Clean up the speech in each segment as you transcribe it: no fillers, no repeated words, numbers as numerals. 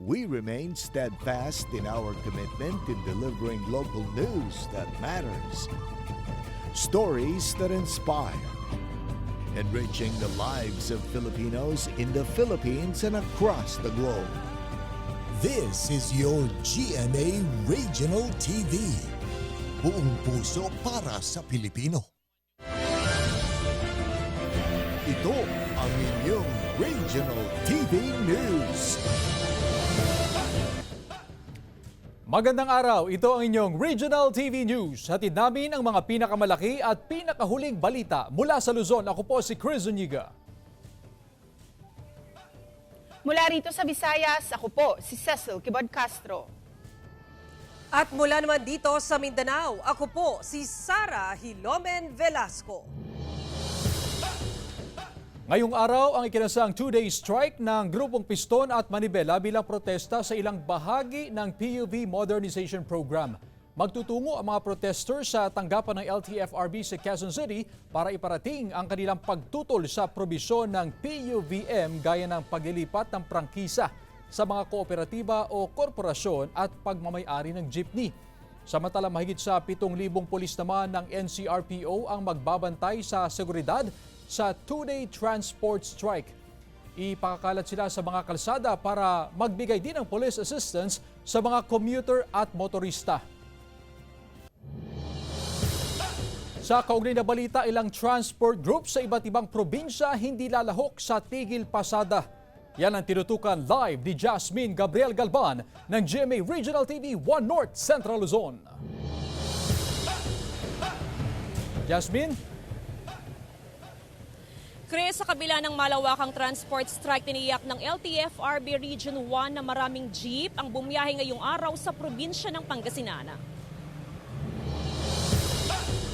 we remain steadfast in our commitment in delivering local news that matters. Stories that inspire. Enriching the lives of Filipinos in the Philippines and across the globe. This is your GMA Regional TV. Buong puso para sa Pilipino. Ito ang inyong Regional TV News. Magandang araw, ito ang inyong Regional TV News. Hatid namin ang mga pinakamalaki at pinakahuling balita mula sa Luzon. Ako po si Chris Zuniga. Mula rito sa Visayas, ako po si Cecil Kibod Castro. At mula naman dito sa Mindanao, ako po si Sara Hilomen Velasco. Ngayong araw ang ikinasang two-day strike ng Grupong Piston at Manibela bilang protesta sa ilang bahagi ng PUV Modernization Program. Magtutungo ang mga protesters sa tanggapan ng LTFRB sa Quezon City para iparating ang kanilang pagtutol sa probisyon ng PUVM gaya ng paglilipat ng prangkisa sa mga kooperatiba o korporasyon at pagmamayari ng jeepney. Samantala mahigit sa 7,000 pulis naman ng NCRPO ang magbabantay sa seguridad sa two-day transport strike. Ipakakalat sila sa mga kalsada para magbigay din ng police assistance sa mga commuter at motorista. Sa kaugnay na balita, ilang transport groups sa iba't ibang probinsya hindi lalahok sa tigil pasada. Yan ang tinutukan live ni Jasmine Gabriel Galban ng GMA Regional TV 1 North Central Luzon. Jasmine? Chris, sa kabila ng malawakang transport strike, tiniyak ng LTFRB Region 1 na maraming jeep ang bumiyahe ngayong araw sa probinsya ng Pangasinan.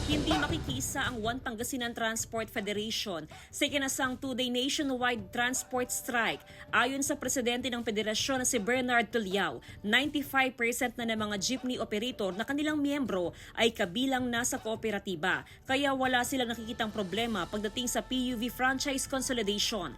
Hindi makikisa ang One Pangasinan Transport Federation sa ikinasang two-day nationwide transport strike. Ayon sa presidente ng federasyon na si Bernard Tuliao, 95% na ng mga jeepney operator na kanilang miyembro ay kabilang na sa kooperatiba. Kaya wala silang nakikitang problema pagdating sa PUV franchise consolidation.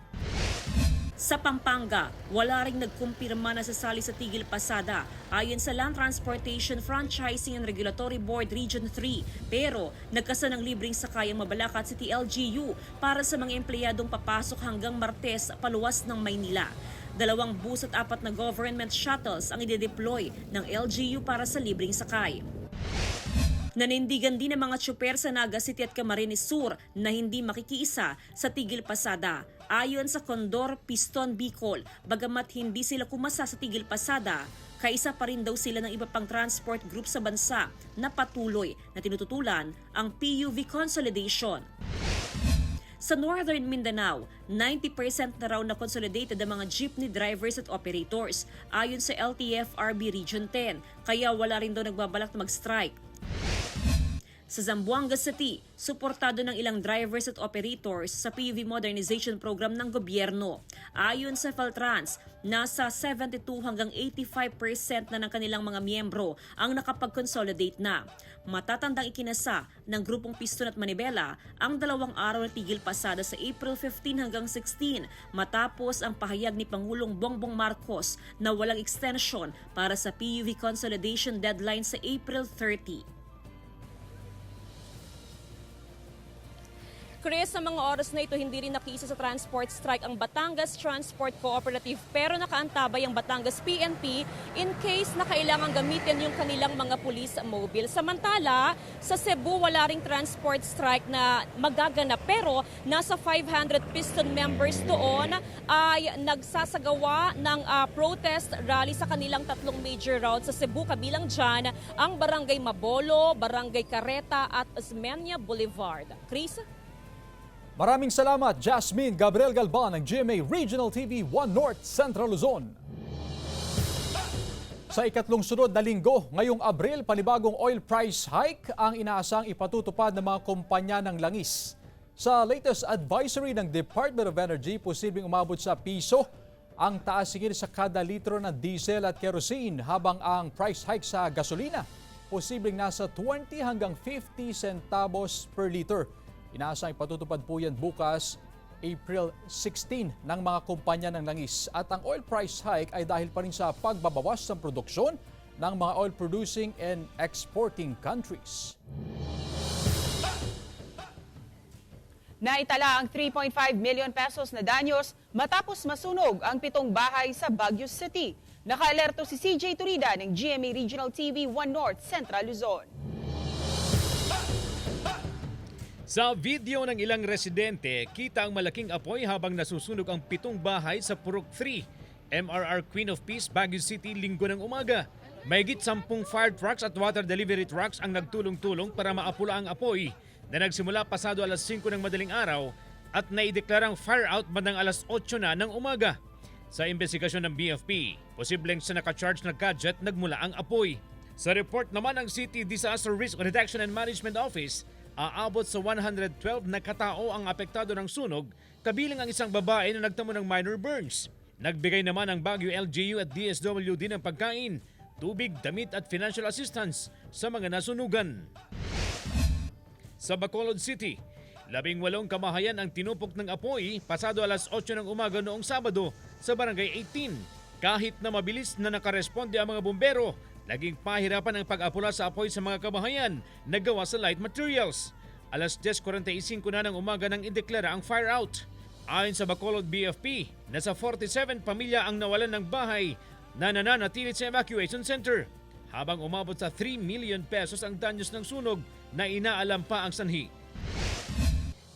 Sa Pampanga, wala ring nagkumpirma na sasali sa tigil pasada ayon sa Land Transportation Franchising and Regulatory Board Region 3. Pero nagkasa ng libreng sakay ang Mabalacat City LGU para sa mga empleyadong papasok hanggang Martes paluwas ng Maynila. 2 bus at 4 na government shuttles ang ide-deploy ng LGU para sa libreng sakay. Nanindigan din ng mga tsuper sa Naga City at Camarines Sur na hindi makikiisa sa tigil pasada. Ayon sa Condor Piston Bicol, bagamat hindi sila kumasa sa tigil pasada, kaisa pa rin daw sila ng iba pang transport group sa bansa na patuloy na tinututulan ang PUV consolidation. Sa Northern Mindanao, 90% na raw na consolidated ang mga jeepney drivers at operators ayon sa LTFRB Region 10, kaya wala rin daw nagbabalak na mag-strike. Sa Zamboanga City, suportado ng ilang drivers at operators sa PUV modernization program ng gobyerno. Ayon sa Feltrans, nasa 72 hanggang 85% na ng kanilang mga miyembro ang nakapag-consolidate na. Matatandang ikinasa ng Grupong Piston at Manibela ang 2 araw na tigil pasada sa April 15 hanggang 16 matapos ang pahayag ni Pangulong Bongbong Marcos na walang extension para sa PUV consolidation deadline sa April 30. Chris, sa mga oras na ito, hindi rin nakiisa sa transport strike ang Batangas Transport Cooperative pero nakaantabay ang Batangas PNP in case na kailangan gamitin yung kanilang mga police mobile. Samantala, sa Cebu wala ring transport strike na magaganap pero nasa 500 piston members doon ay nagsasagawa ng protest rally sa kanilang 3 major routes sa Cebu. Kabilang dyan ang Barangay Mabolo, Barangay Carreta at Osmeña Boulevard. Chris? Maraming salamat, Jasmine Gabriel Galban ng GMA Regional TV 1 North Central Luzon. Sa ikatlong sunod na linggo, ngayong Abril, panibagong oil price hike ang inaasang ipatutupad ng mga kumpanya ng langis. Sa latest advisory ng Department of Energy, posibleng umabot sa piso ang taas singil sa kada litro ng diesel at kerosene habang ang price hike sa gasolina posibleng nasa 20 hanggang 50 centavos per liter. Inaasang ipatutupad po yan bukas April 16 ng mga kumpanya ng langis at ang oil price hike ay dahil pa rin sa pagbabawas ng produksyon ng mga oil-producing and exporting countries. Naitala ang 3.5 million pesos na danyos matapos masunog ang 7 bahay sa Baguio City. Nakaalerto si CJ Turida ng GMA Regional TV 1 North Central Luzon. Sa video ng ilang residente, kita ang malaking apoy habang nasusunog ang 7 bahay sa Purok 3, MRR Queen of Peace, Baguio City, linggo ng umaga. Mahigit 10 fire trucks at water delivery trucks ang nagtulong-tulong para maapula ang apoy na nagsimula pasado alas 5 ng madaling araw at naideklarang fire out bandang alas 8 na ng umaga. Sa investigasyon ng BFP, posibleng sa nakacharge na gadget nagmula ang apoy. Sa report naman ng City Disaster Risk Reduction and Management Office, aabot sa 112 na katao ang apektado ng sunog, kabilang ang isang babae na nagtamo ng minor burns. Nagbigay naman ang Baguio LGU at DSWD ng pagkain, tubig, damit at financial assistance sa mga nasunugan. Sa Bacolod City, 18 kamahayan ang tinupok ng apoy pasado alas 8 ng umaga noong Sabado sa Barangay 18. Kahit na mabilis na nakaresponde ang mga bumbero, naging pahirapan ang pag-apula sa apoy sa mga kabahayan na gawa sa light materials. Alas 10:45 na ng umaga nang ideklara ang fire out. Ayon sa Bacolod BFP, nasa 47 pamilya ang nawalan ng bahay na nananatili sa evacuation center, habang umabot sa 3 million pesos ang danyos ng sunog na inaalam pa ang sanhi.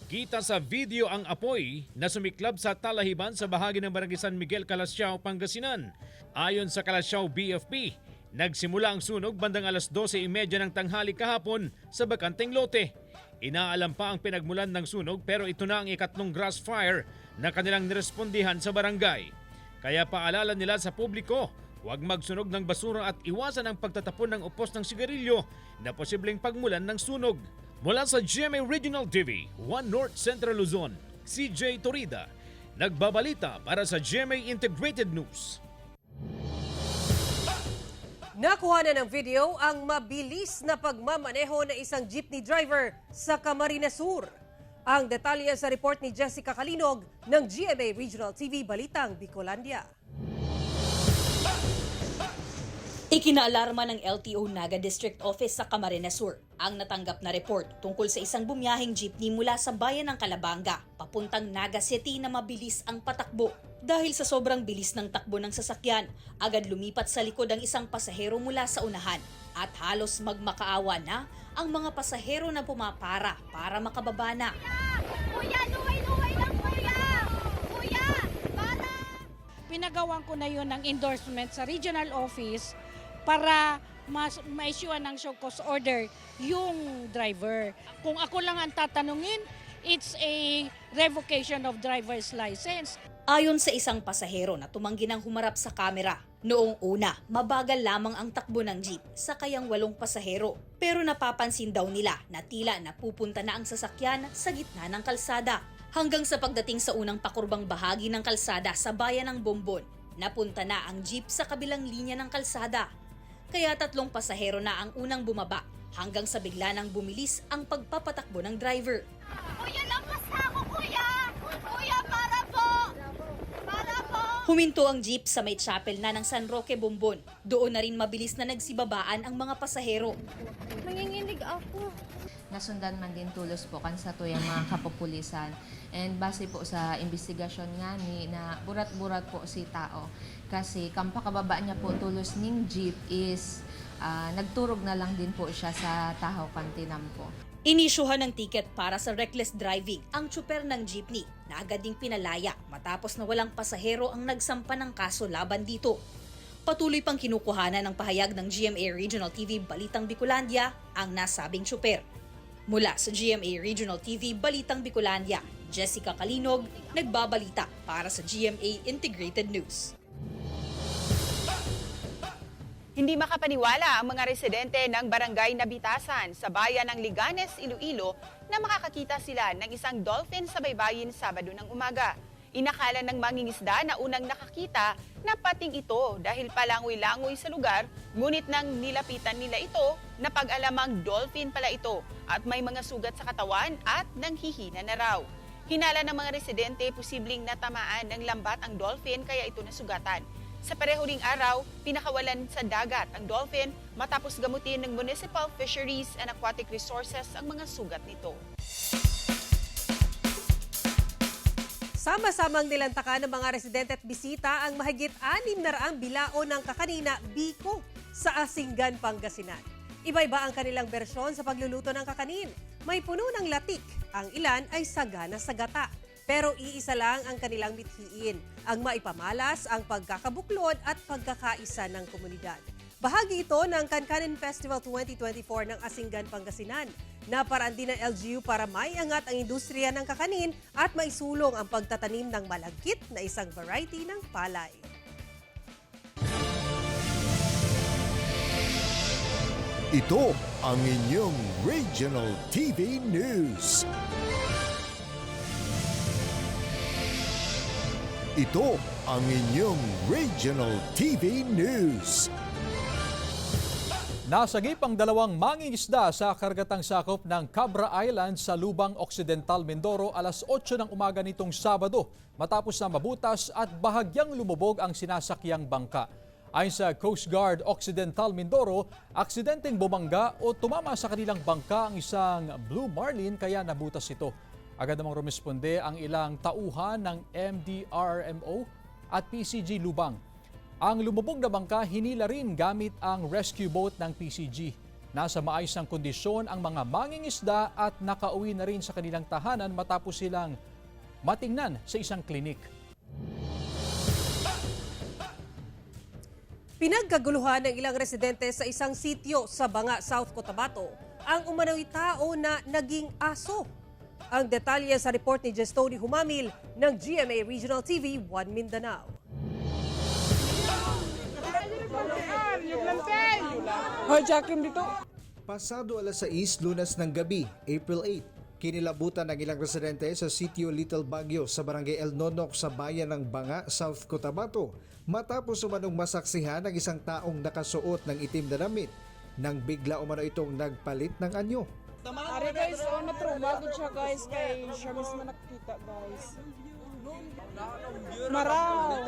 Kita sa video ang apoy na sumiklab sa talahiban sa bahagi ng Barangay San Miguel, Calasiao, Pangasinan. Ayon sa Calasiao BFP, nagsimula ang sunog bandang alas 12:30 ng tanghali kahapon sa bakanteng lote. Inaalam pa ang pinagmulan ng sunog pero ito na ang ikatlong grass fire na kanilang nirespondihan sa barangay. Kaya paalala nila sa publiko, huwag magsunog ng basura at iwasan ang pagtatapon ng upos ng sigarilyo na posibleng pagmulan ng sunog. Mula sa GMA Regional TV, 1 North Central Luzon, CJ Torida, nagbabalita para sa GMA Integrated News. Nakuha na ng video ang mabilis na pagmamaneho ng isang jeepney driver sa Camarines Sur. Ang detalye sa report ni Jessica Kalinog ng GMA Regional TV Balitang Bicolandia. Ikinaalarma ng LTO Naga District Office sa Camarines Sur ang natanggap na report tungkol sa isang bumiyaheng jeepney mula sa bayan ng Calabanga papuntang Naga City na mabilis ang patakbo. Dahil sa sobrang bilis ng takbo ng sasakyan, agad lumipat sa likod ang isang pasahero mula sa unahan at halos magmakaawa na ang mga pasahero na pumapara para makababa na. Kuya, luway-luway lang, kuya! Kuya, para! Pinagawan ko na yun ng endorsement sa regional office para ma-issue ng show cause order yung driver. Kung ako lang ang tatanungin, it's a revocation of driver's license. Ayon sa isang pasahero na tumanggi ng humarap sa kamera, noong una, mabagal lamang ang takbo ng jeep sa kayang 8 pasahero. Pero napapansin daw nila na tila napupunta na ang sasakyan sa gitna ng kalsada. Hanggang sa pagdating sa unang pakurbang bahagi ng kalsada sa bayan ng Bombon, napunta na ang jeep sa kabilang linya ng kalsada. Kaya 3 pasahero na ang unang bumaba hanggang sa bigla nang bumilis ang pagpapatakbo ng driver. Kuya, lampas na ako, kuya! Kuya, para po! Para po! Huminto ang jeep sa may chapel na ng San Roque, Bombon. Doon na rin mabilis na nagsibabaan ang mga pasahero. Nanginginig ako. Nasundan man din tulos po kan sa tuyang mga kapupulisan. And base po sa investigasyon nga ni na burat-burat po si tao. Kasi kampakababa niya po tulos ning jeep is nagturog na lang din po siya sa Tahaw Kantinam po. Inisyuhan ng ticket para sa reckless driving ang tsuper ng jeepney na agad ding pinalaya matapos na walang pasahero ang nagsampa ng kaso laban dito. Patuloy pang kinukuhanan ng pahayag ng GMA Regional TV Balitang Bicolandia ang nasabing tsuper. Mula sa GMA Regional TV Balitang Bicolandia, Jessica Kalinog, nagbabalita para sa GMA Integrated News. Hindi makapaniwala ang mga residente ng Barangay Nabitasan sa bayan ng Liganes, Iloilo na makakakita sila ng isang dolphin sa baybayin Sabado ng umaga. Inakala ng mangingisda na unang nakakita na pating ito dahil palangoy-langoy sa lugar, ngunit nang nilapitan nila ito, napag-alamang dolphin pala ito at may mga sugat sa katawan at nanghihina na raw. Hinala ng mga residente, posibleng natamaan ng lambat ang dolphin kaya ito nasugatan. Sa pareho ring araw, pinakawalan sa dagat ang dolphin matapos gamutin ng Municipal Fisheries and Aquatic Resources ang mga sugat nito. Sama-samang nilantakan ng mga residente at bisita ang mahigit 600 bilao ng kakanina biko sa Asinggan, Pangasinan. Iba-iba ang kanilang bersyon sa pagluluto ng kakanin. May puno ng latik, ang ilan ay sagana sa gata. Pero iisa lang ang kanilang mithiin, ang maipamalas ang pagkakabuklod at pagkakaisa ng komunidad. Bahagi ito ng Kankanin Festival 2024 ng Asinggan, Pangasinan. Naparaan din ng LGU para maiangat ang industriya ng kakanin at maisulong ang pagtatanim ng malagkit na isang variety ng palay. Ito ang inyong Regional TV News. Ito ang inyong Regional TV News. Nasagip ang dalawang mangingisda sa kargatang sakop ng Cabra Island sa Lubang Occidental, Mindoro alas 8 ng umaga nitong Sabado matapos na mabutas at bahagyang lumubog ang sinasakyang bangka. Ayon sa Coast Guard Occidental Mindoro, aksidenteng bumangga o tumama sa kanilang bangka ang isang Blue Marlin kaya nabutas ito. Agad namang rumisponde ang ilang tauhan ng MDRMO at PCG Lubang. Ang lumubog na bangka hinila rin gamit ang rescue boat ng PCG. Nasa maayos ng kondisyon ang mga mangingisda at nakauwi na rin sa kanilang tahanan matapos silang matingnan sa isang klinik. Pinagkaguluhan ng ilang residente sa isang sitio sa Banga, South Cotabato ang umano'y tao na naging aso. Ang detalye sa report ni Jestoni Humamil ng GMA Regional TV 1 Mindanao. Pasado alas 6 Lunes ng gabi, April 8, kinilabutan ng ilang residente sa sitio Little Baguio sa barangay El Nonok sa bayan ng Banga, South Cotabato matapos umanong masaksihan ng isang taong nakasuot ng itim na damit nang bigla umano itong nagpalit ng anyo. Ari guys, na-trauma gud siya guys kay siya mismo nakita guys. Maraw.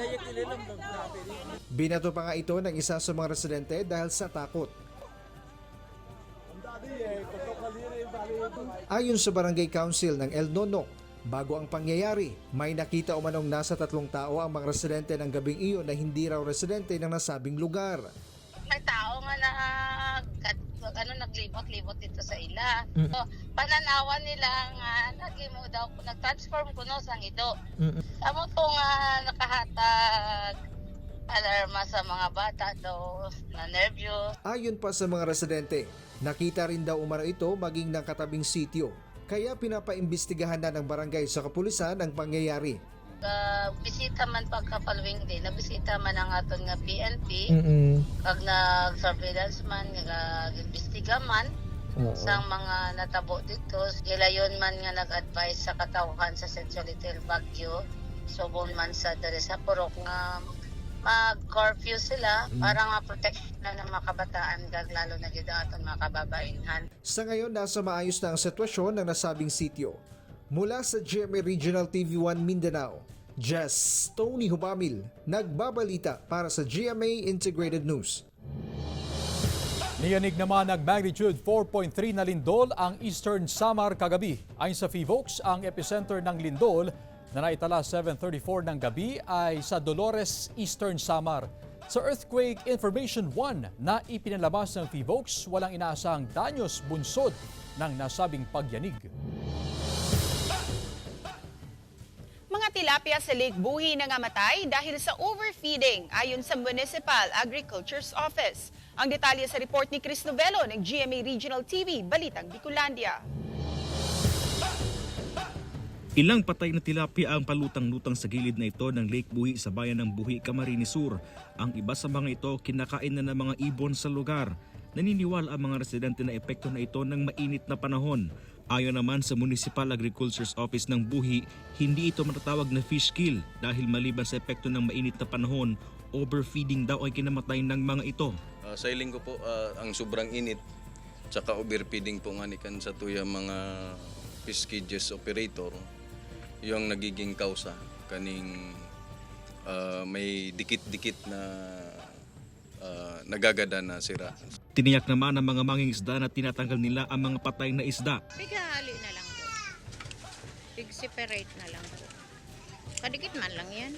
Binato pa nga ito ng isa sa mga residente dahil sa takot. Ayon sa Barangay Council ng El Nonok, bago ang pangyayari, may nakita umanong nasa 3 tao ang mga residente ng gabing iyon na hindi raw residente ng nasabing lugar. May tao nga naglibot-libot dito sa ila. So, pananawan nila nga nagimo daw nag-transform kuno sang ito. Amo to nga nakahatag alarma sa mga bata daw na nervyo. Ayon pa sa mga residente, nakita rin daw umano ito maging ng katabing sitio. Kaya pinapaimbestigahan na ng barangay sa kapulisan ang pangyayari. Bisita man pagka-following day, nabisita man ang aton nga PNP, kag nag-surveillance man, nag-imbestiga man sa mga natabo dito. Gilayon man nga nag-advise sa katawhan sa Central Little Baguio, subon man sa dere sa Purok nga mag-curfew sila para nga protection na ng mga kabataan lalo na gid aton mga kababayenhan. Sa ngayon, nasa maayos na ang sitwasyon ng nasabing sitio. Mula sa GMA Regional TV 1 Mindanao, Jess Tony Humamil, nagbabalita para sa GMA Integrated News. Niyanig naman ng magnitude 4.3 na lindol ang Eastern Samar kagabi. Ayon sa PHIVOLCS, ang epicenter ng lindol na naitala 7:34 ng gabi ay sa Dolores, Eastern Samar. Sa Earthquake Information 1 na ipinalabas ng PHIVOLCS, walang inaasahang danyos bunsod ng nasabing pagyanig. Mga tilapia sa Lake Buhi nangamatay dahil sa overfeeding ayon sa Municipal Agriculture's Office. Ang detalye sa report ni Chris Novelo ng GMA Regional TV, Balitang Bicolandia. Ilang patay na tilapia ang palutang-lutang sa gilid na ito ng Lake Buhi sa bayan ng Buhi, Camarines Sur. Ang iba sa mga ito kinakain na ng mga ibon sa lugar. Naniniwala ang mga residente na epekto na ito ng mainit na panahon. Ayon naman sa Municipal Agriculture's Office ng Buhi, hindi ito matatawag na fish kill dahil maliban sa epekto ng mainit na panahon, overfeeding daw ay kinamatay ng mga ito. Sa linggo po, ang sobrang init tsaka overfeeding po nga nikan sa tuya mga fish cages operator. yung nagiging kausa kaning may dikit-dikit na nagagada na sira. Tiniyak naman ng mga mangingisda na tinatanggal nila ang mga patay na isda. Pighali na lang po. Pig-separate na lang po. Kadikit man lang yan.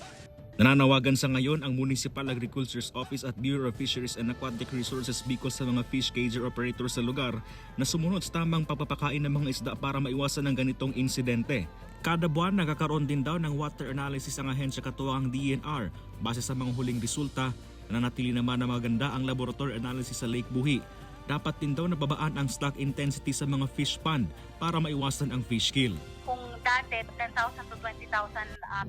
Nananawagan sa ngayon ang Municipal Agriculture's Office at Bureau of Fisheries and Aquatic Resources Bicol sa mga fish cager operators sa lugar na sumunod sa tamang pagpapakain ng mga isda para maiwasan ang ganitong insidente. Kada buwan nagkakaroon din daw ng water analysis ang ahensya katuwang DNR. Base sa mga huling resulta, nananatili naman na maganda ang laboratory analysis sa Lake Buhi. Dapat din daw nababaan ang stock intensity sa mga fish pond para maiwasan ang fish kill. Kung dati 10,000 to 20,000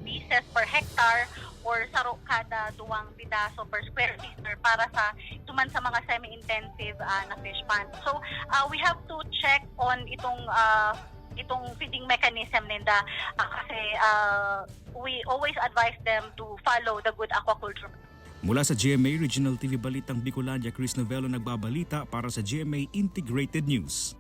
pieces per hectare or saro kada duwang pidaso per square meter para sa tuman sa mga semi-intensive na fish pond. So we have to check on itong feeding mechanism nila kasi we always advise them to follow the good aquaculture. Mula sa GMA Regional TV Balitang Bicolandia, Chris Novello nagbabalita para sa GMA Integrated News.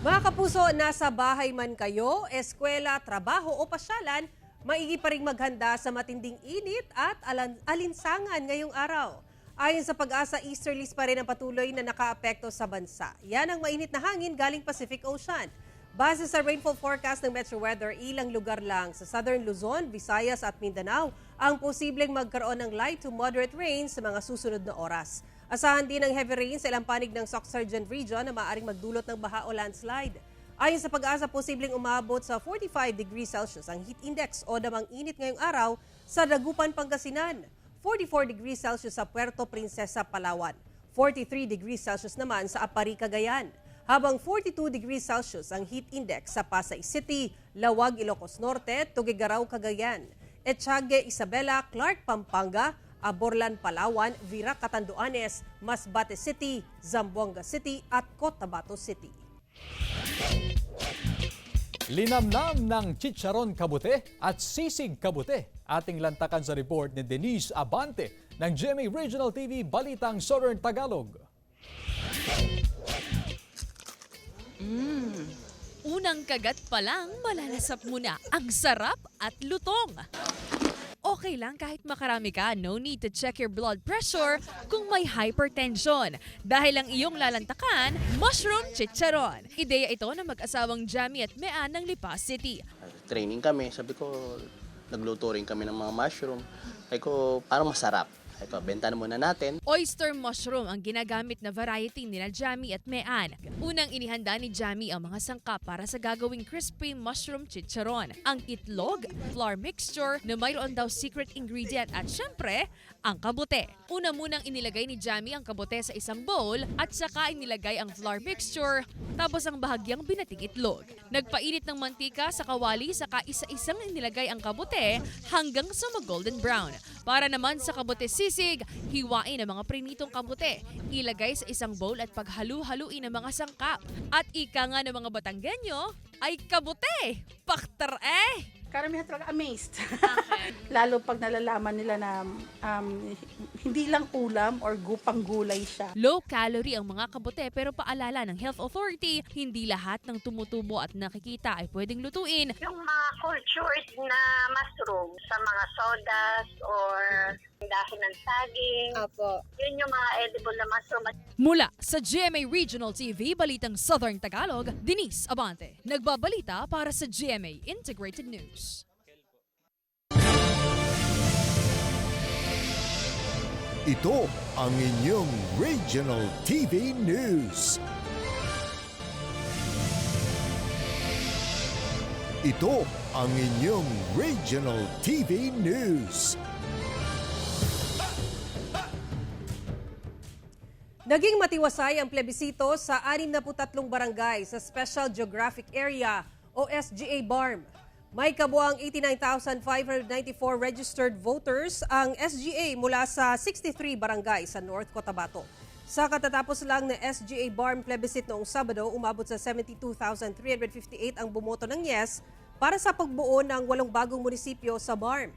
Mga kapuso, nasa bahay man kayo, eskwela, trabaho o pasyalan, maigi pa ring maghanda sa matinding init at alinsangan ngayong araw. Ayon sa Pag-asa, easterlies pa rin ang patuloy na nakaapekto sa bansa. Yan ang mainit na hangin galing Pacific Ocean. Base sa rainfall forecast ng Metro Weather, ilang lugar lang sa Southern Luzon, Visayas at Mindanao ang posibleng magkaroon ng light to moderate rain sa mga susunod na oras. Asahan din ng heavy rain sa ilang panig ng Soc-Sargent region na maaaring magdulot ng baha o landslide. Ayon sa Pag-asa, posibleng umabot sa 45 degrees Celsius ang heat index o damang init ngayong araw sa Dagupan, Pangasinan. 44 degrees Celsius sa Puerto Princesa, Palawan. 43 degrees Celsius naman sa Apari, Cagayan. Habang 42 degrees Celsius ang heat index sa Pasay City, Lawag, Ilocos Norte, Tuguegarao, Cagayan. Etiague, Isabela, Clark, Pampanga, Aborlan, Palawan, Virac, Catanduanes, Masbate City, Zamboanga City at Cotabato City. Linamnam ng chicharon kabute at sisig kabute. Ating lantakan sa report ni Denise Abante ng GMA Regional TV Balitang Southern Tagalog. Unang kagat pa lang, malalasap mo na ang sarap at lutong. Okay lang kahit makarami ka, no need to check your blood pressure kung may hypertension. Dahil ang iyong lalantakan, mushroom chicharon. Ideya ito ng mag-asawang Jamie at Mean ng Lipa City. Training kami, sabi ko, nagluto rin kami ng mga mushroom. Sabi ko, parang masarap. Ito, benta na muna natin. Oyster mushroom ang ginagamit na variety nila Jamie at Mean. Unang inihanda ni Jamie ang mga sangkap para sa gagawing crispy mushroom chicharon. Ang itlog, flour mixture na mayroon daw secret ingredient at syempre, ang kabute. Una munang inilagay ni Jamie ang kabute sa isang bowl at saka inilagay ang flour mixture tapos ang bahagyang binating itlog. Nagpainit ng mantika sa kawali saka isa-isang inilagay ang kabute hanggang sa mag-golden brown. Para naman sa kabute sisig, hiwain ang mga prinitong kabute. Ilagay sa isang bowl at paghalu-haluin ang mga sangkap. At ika nga ng mga Batanggenyo ay kabute! Paktar eh! Karamihan talaga amazed. Lalo pag nalalaman nila na hindi lang ulam or gupang gulay siya. Low calorie ang mga kabute pero paalala ng Health Authority, hindi lahat ng tumutubo at nakikita ay pwedeng lutuin. Yung mga cultures na mushroom sa mga sodas or dahon ng saging. Apo. Yun yung mga edible na mushroom. Mula sa GMA Regional TV, Balitang Southern Tagalog, Denise Abante. Nagbabalita para sa GMA Integrated News. Ito ang inyong Regional TV News. Ito ang inyong Regional TV News. Naging matiwasay ang plebisito sa 63 barangay sa Special Geographic Area o SGA BARM. May kabuang 89,594 registered voters ang SGA mula sa 63 barangay sa North Cotabato. Sa katatapos lang ng SGA BARM plebiscite noong Sabado, umabot sa 72,358 ang bumoto ng yes para sa pagbuo ng 8 bagong munisipyo sa BARM.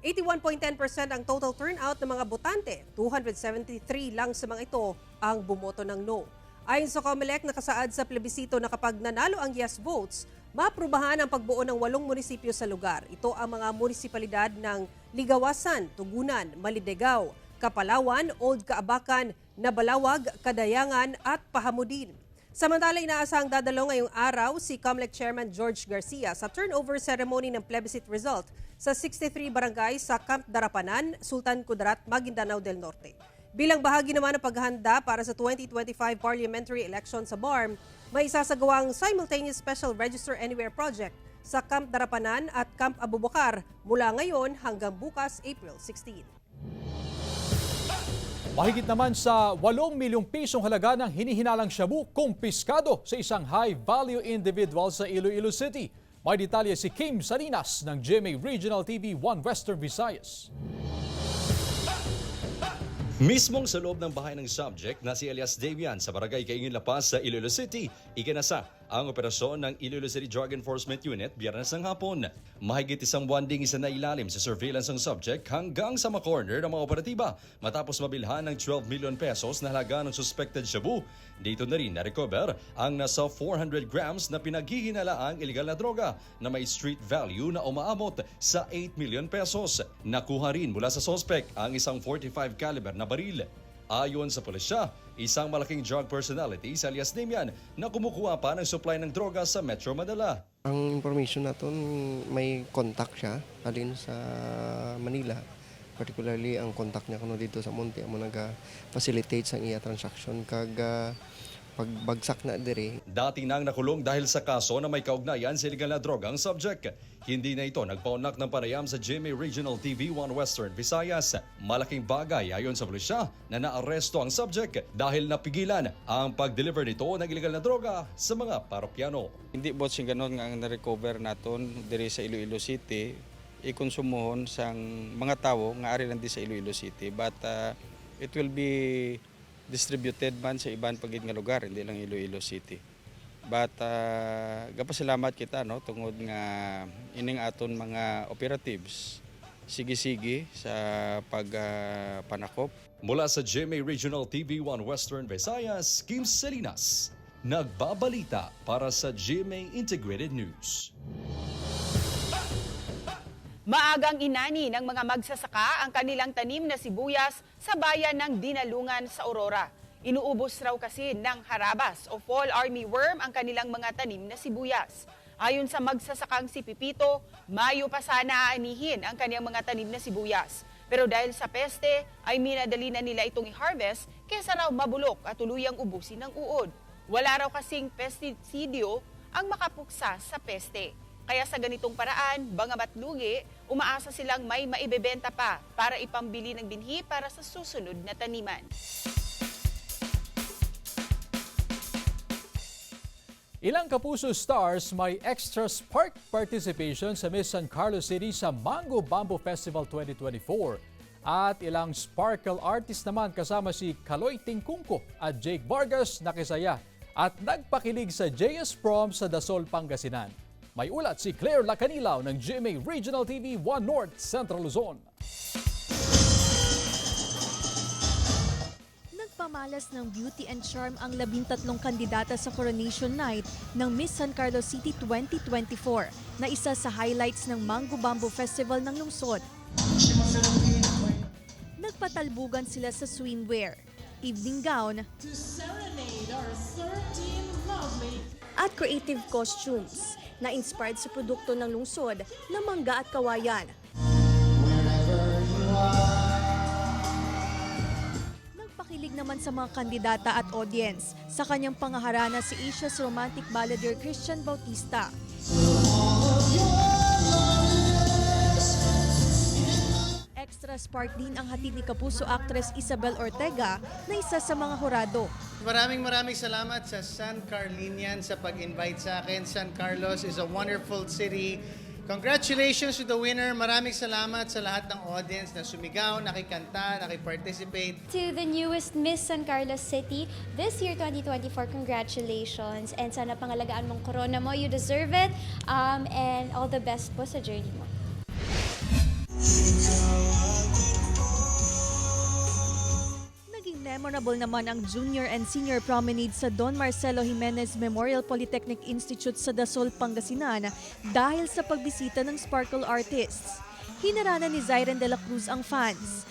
81.10% ang total turnout ng mga botante, 273 lang sa mga ito ang bumoto ng no. Ayon sa COMELEC, nakasaad sa plebisito na kapag nanalo ang yes votes, Maaprubahan ang pagbuo ng 8 munisipyo sa lugar. Ito ang mga munisipalidad ng Ligawasan, Tugunan, Malidegaw, Kapalawan, Old Kaabakan, Nabalawag, Kadayangan at Pahamudin. Samantala, inaasahang dadalo ngayong araw si COMELEC Chairman George Garcia sa turnover ceremony ng plebiscite result sa 63 barangay sa Camp Darapanan, Sultan Kudarat, Maguindanao del Norte. Bilang bahagi naman ng paghahanda para sa 2025 parliamentary election sa BARM, may isasagawang simultaneous special register anywhere project sa Camp Darapanan at Camp Abubakar mula ngayon hanggang bukas, April 16. Mahigit naman sa 8 milyong pisong halaga ng hinihinalang shabu kumpiskado sa isang high-value individual sa Iloilo City. May detalye si Kim Salinas ng GMA Regional TV 1 Western Visayas. Mismong sa loob ng bahay ng subject na si Elias Davian sa Barangay Caingin La Paz sa Iloilo City, iginasa ang operasyon ng Iloilo City Drug Enforcement Unit biyernes ng hapon. Mahigit isang buwan ding isa na ilalim sa surveillance ng subject hanggang sa makorner ng mga operatiba matapos mabilhan ng 12 million pesos na halaga ng suspected shabu. Dito na rin na-recover ang nasa 400 grams na pinaghihinalaang illegal na droga na may street value na umaabot sa 8 million pesos. Nakuha rin mula sa suspect ang isang 45 caliber na baril. Ayon sa pulisya, isang malaking drug personality si Elias Damian na kumukuha pa ng supply ng droga sa Metro Manila. Ang information natin may contact siya alin sa Manila. Particularly ang contact niya kuno dito sa Monte amo naga-facilitate sa iya transaction kag pagbagsak na diri. Dati nang nakulong dahil sa kaso na may kaugnayan sa illegal na droga ang subject. Hindi na ito nagpaunak ng panayam sa GMA Regional TV 1 Western Visayas. Malaking bagay ayon sa pulisya na naaresto ang subject dahil napigilan ang pag-deliver nito ng illegal na droga sa mga parokyano. Hindi botsing ganon nga ang na-recover naton diri sa Iloilo City ikonsumuhon sang mga tawo nga ari lang di sa Iloilo City, but it will be distributed man sa ibang pagid nga lugar, hindi lang Iloilo City. But gapasalamat kita no tungod nga ining aton mga operatives sige-sige sa pagpanakop. Mula sa GMA Regional TV 1 Western Visayas, Kim Salinas, nagbabalita para sa GMA Integrated News. Maagang inani ng mga magsasaka ang kanilang tanim na sibuyas sa bayan ng Dinalungan sa Aurora. Inuubos raw kasi ng harabas o fall army worm ang kanilang mga tanim na sibuyas. Ayon sa magsasakang si Pipito, Mayo pa sana aanihin ang kanyang mga tanim na sibuyas. Pero dahil sa peste, ay minadali na nila itong i-harvest kesa raw mabulok at tuluyang ubusin ng uod. Wala raw kasing pestisidyo ang makapuksa sa peste. Kaya sa ganitong paraan, bangabat lugi, umaasa silang may maibebenta pa para ipambili ng binhi para sa susunod na taniman. Ilang Kapuso stars may extra spark participation sa Miss San Carlos City sa Mango Bamboo Festival 2024. At ilang sparkle artist naman kasama si Kaloy Tingkungko at Jake Vargas nakisaya at nagpakilig sa JS Prom sa Dasol, Pangasinan. May ulat si Claire Lacanilaw ng GMA Regional TV 1 North Central Luzon. Nagpamalas ng beauty and charm ang 13 kandidata sa Coronation Night ng Miss San Carlos City 2024 na isa sa highlights ng Mango Bamboo Festival ng lungsod. Nagpatalbugan sila sa swimwear, evening gown, at creative costumes na inspired sa produkto ng lungsod na mangga at kawayan. Nagpakilig naman sa mga kandidata at audience sa kanyang pangaharana si Asia's romantic balladeer Christian Bautista. Extra spark din ang hatid ni Kapuso actress Isabel Ortega na isa sa mga hurado. Maraming salamat sa San Carlinian sa pag-invite sa akin. San Carlos is a wonderful city. Congratulations to the winner. Maraming salamat sa lahat ng audience na sumigaw, nakikanta, nakiparticipate. To the newest Miss San Carlos City, this year 2024, congratulations. And sana pangalagaan mong corona mo. You deserve it. And all the best po sa journey mo. Memorable naman ang junior and senior promenade sa Don Marcelo Jimenez Memorial Polytechnic Institute sa Dasol, Pangasinan dahil sa pagbisita ng Sparkle artists. Hinaranan ni Zyren de la Cruz ang fans.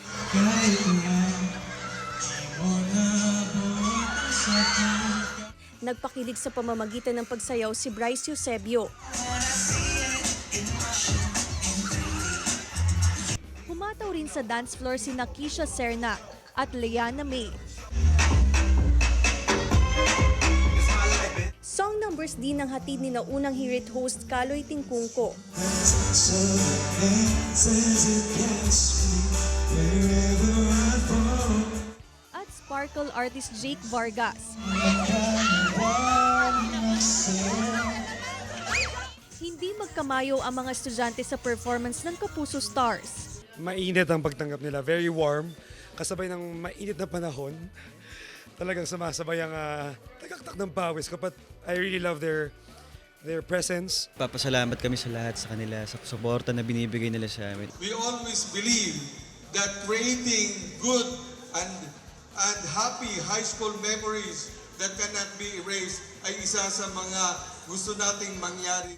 Nagpakilig sa pamamagitan ng pagsayaw si Bryce Eusebio. Humataw rin sa dance floor si Nakisha Serna at Leana May. Song numbers din ang hatid ni naunang Hirit host Kaloy Tingkungko. At Sparkle artist Jake Vargas. Hindi magkamayo ang mga estudyante sa performance ng Kapuso Stars. Mainit ang pagtanggap nila, very warm. Kasabay ng mainit na panahon, talagang sumasabay ang tagaktak ng pawis ko. But I really love their presence. Papasalamat kami sa lahat sa kanila, sa suporta na binibigay nila sa amin. We always believe that creating good and happy high school memories that cannot be erased ay isa sa mga gusto nating mangyari.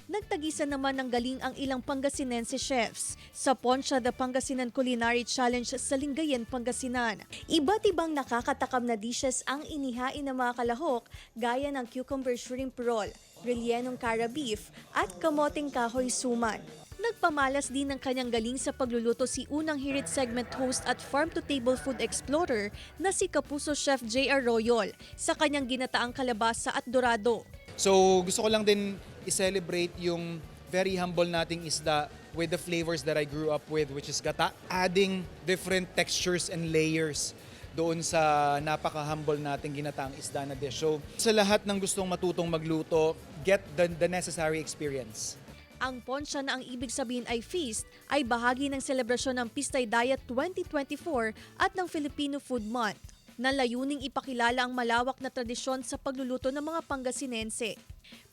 Nagtagisan naman ng galing ang ilang Pangasinense chefs sa Poncha the Pangasinan Culinary Challenge sa Lingayen, Pangasinan. Iba't ibang nakakatakam na dishes ang inihain ng mga kalahok gaya ng cucumber shrimp roll, rellenong cara beef at kamoteng kahoy suman. Nagpamalas din ng kanyang galing sa pagluluto si unang Hirit segment host at farm-to-table food explorer na si Kapuso Chef J.R. Royol sa kanyang ginataang kalabasa at dorado. So gusto ko lang din i-celebrate yung very humble nating isda with the flavors that I grew up with, which is gata. Adding different textures and layers doon sa napaka-humble nating ginataang isda na dish. So sa lahat ng gustong matutong magluto, get the necessary experience. Ang Poncha na ang ibig sabihin ay feast ay bahagi ng selebrasyon ng Pistay Diet 2024 at ng Filipino Food Month na layuning ipakilala ang malawak na tradisyon sa pagluluto ng mga Pangasinense.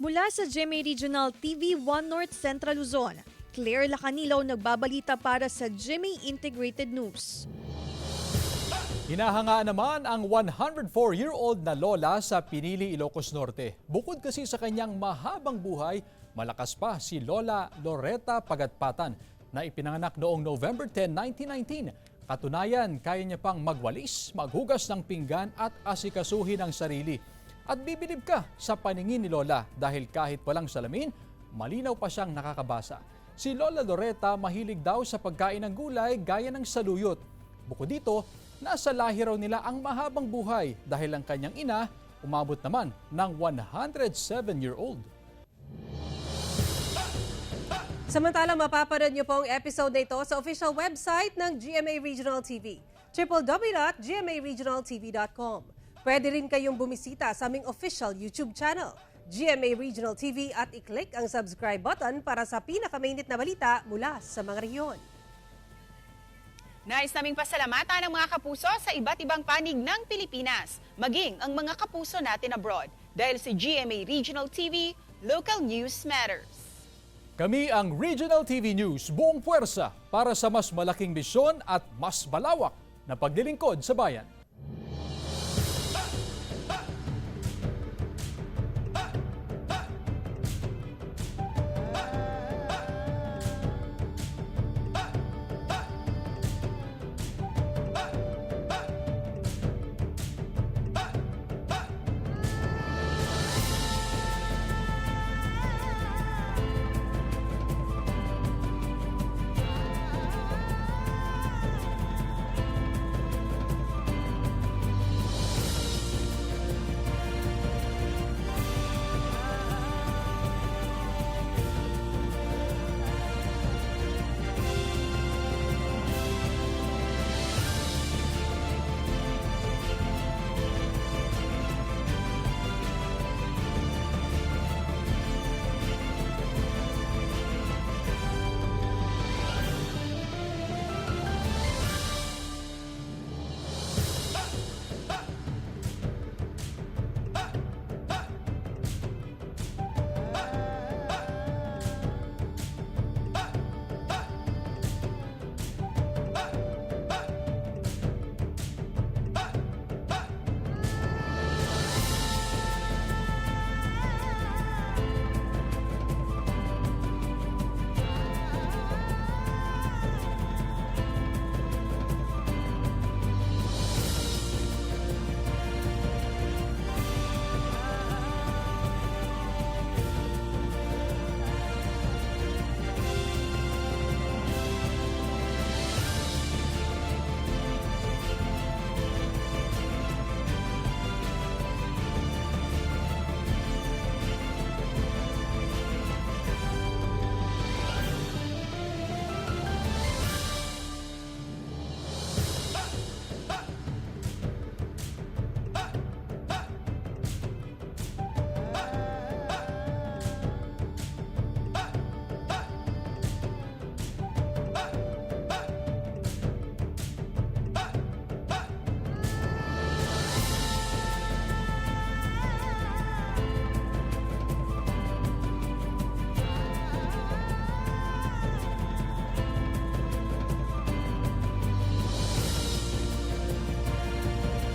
Mula sa GMA Regional TV 1 North Central Luzon, Claire Lacanilaw nagbabalita para sa GMA Integrated News. Hinahangaan naman ang 104-year-old na lola sa Pinili, Ilocos Norte. Bukod kasi sa kanyang mahabang buhay, malakas pa si Lola Loretta Pagatpatan na ipinanganak noong November 10, 1919. Katunayan, kaya niya pang magwalis, maghugas ng pinggan at asikasuhin ang sarili. At bibilib ka sa paningin ni Lola dahil kahit walang salamin, malinaw pa siyang nakakabasa. Si Lola Loretta mahilig daw sa pagkain ng gulay gaya ng saluyot. Bukod dito, nasa lahi raw nila ang mahabang buhay dahil ang kanyang ina umabot naman ng 107-year-old. Samantala, mapapanood niyo po ang episode na ito sa official website ng GMA Regional TV, www.gmaregionaltv.com. Pwede rin kayong bumisita sa aming official YouTube channel, GMA Regional TV, at i-click ang subscribe button para sa pinakamainit na balita mula sa mga rehiyon. Nais naming pasalamatan ang mga kapuso sa iba't ibang panig ng Pilipinas, maging ang mga kapuso natin abroad. Dahil sa GMA Regional TV, Local News Matters. Kami ang Regional TV News, buong puwersa para sa mas malaking misyon at mas malawak na paglilingkod sa bayan.